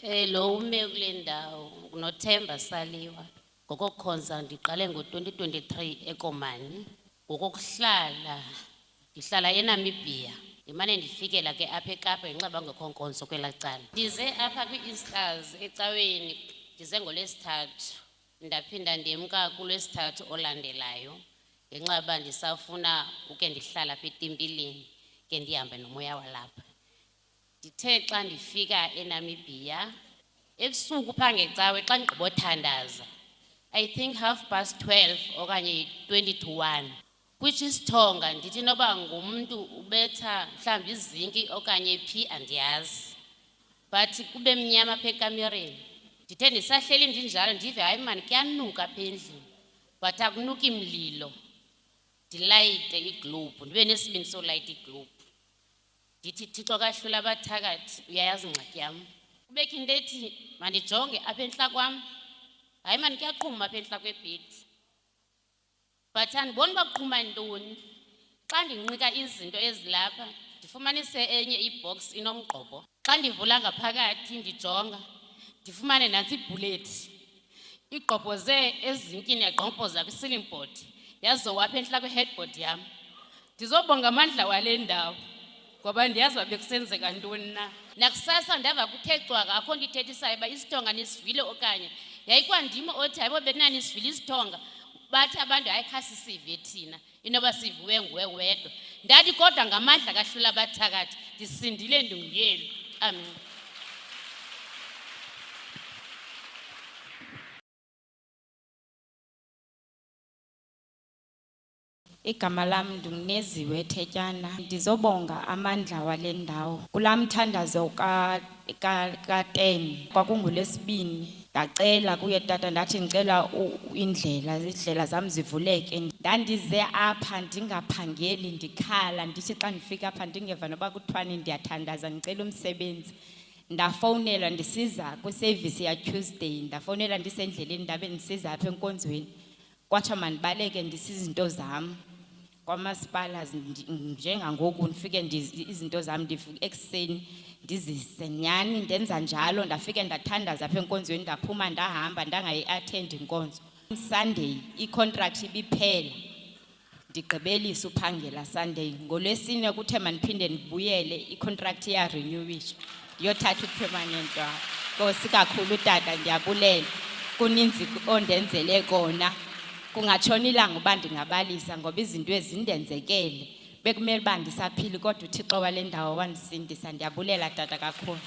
Lo ume kule ndawo uNothemba Saliwa ngokokukhonza ndiqale ngo-2023 eKomani ngokokuhlala ndihlala eNamibia ndimane ndifikela ke apha eKapa ngenxa bangekho nkonzo kwelaa cala ndize apha kwi-Easters ecaweni ndize ngoLwesithathu ndaphinda ndimka kuLwesithathu olandelayo ngenxa yoba ndisafuna uke ndihlala apha eTimpileni ke ndihambe nomoya walapha. Ndithe xa ndifika eNamibia ebusuku phaa ngecawe xa ndigqibothandaza I think 12:30 okanye 1:50 which isithonga ndithi noba ngumntu ubetha mhlawumbi izinki okanye phi andiyazi but kube mnyama apha ekamereni ndithe ndisahleli ndinjalo ndive hayi mani kuyanuka apha endlini but akunuki mlilo ndilayite iglobe ndibe nesibindi solayita iglobe ndithi Thixo kahlula abathakathi uyayazi ingxaki yam kubekho into ethi mandijonge apha entla kwam hayi mani kuyaqhuma apha entla kwebhedi but andiboni baqhuma ntoni xa ndinqika izinto ezilapha ndifumanise enye ibox inomgqobo xa ndivula ngaphakathi ndijonga ndifumane nantsi ibhulethi igqobhoze ezinkini yagqobhoza kwi-ceiling board yazowa apha entla kwe-headboard yam ndizobonga amandla wale ndawo ngoba ndiyazi uba bekusenzeka ntoni na nakusasa ndava kuthe cwaka akho nto ithethisayo uba isithonga nisivile okanye yayikwandimo othi hayibo bekunanisivile isithonga bathi abantu hayi kha sisive thina inoba siviwe nguwe wedwa ndathi kodwa ngamandla kahlula abathakathi ndisindile ndinguyelo amen. Igama lam ndinguNeziwe Thetyana ndizobonga amandla wale ndawo kulaa mthandazo ka-10 kwakungoLwesibini ndacela kuye tata ndathi ndicela izindlela zam zivuleke ndandize apha ndingaphangeli ndikhala ndithi xa ndifika apha ndingeva noba kuthiwani ndiyathandaza ndicela umsebenzi ndafowunelwa ndisiza kwisevisi yaTuesday ndafowunelwa ndisendleleni ndabe ndisiza apha enkonzweni kwatsha mandibaleke ndisiza izinto zam kwamasipala njengangoku ndifike izinto zam ndivuka ekuseni ndizise nyhani ndenza njalo ndafike ndathandaza apha enkonzweni ndaphuma ndahamba ndangayi-athendi inkonzo. Sunday icontract ibiphela ndigqibelisa uphangela Sunday ngoLwesine kuthe mandiphinde ndibuyele icontract iyarenewisha ndiyothatha upermanent wam. Nkosi kakhulu tata ndiyabulela kuninzi ondenzele kona kungatshona ilanga uba ndingabalisa ngoba izinto ezindenzekele bekumele uba ndisaphili kodwa uThixo wale ndawo wandisindisa ndiyabulela tata kakhulu.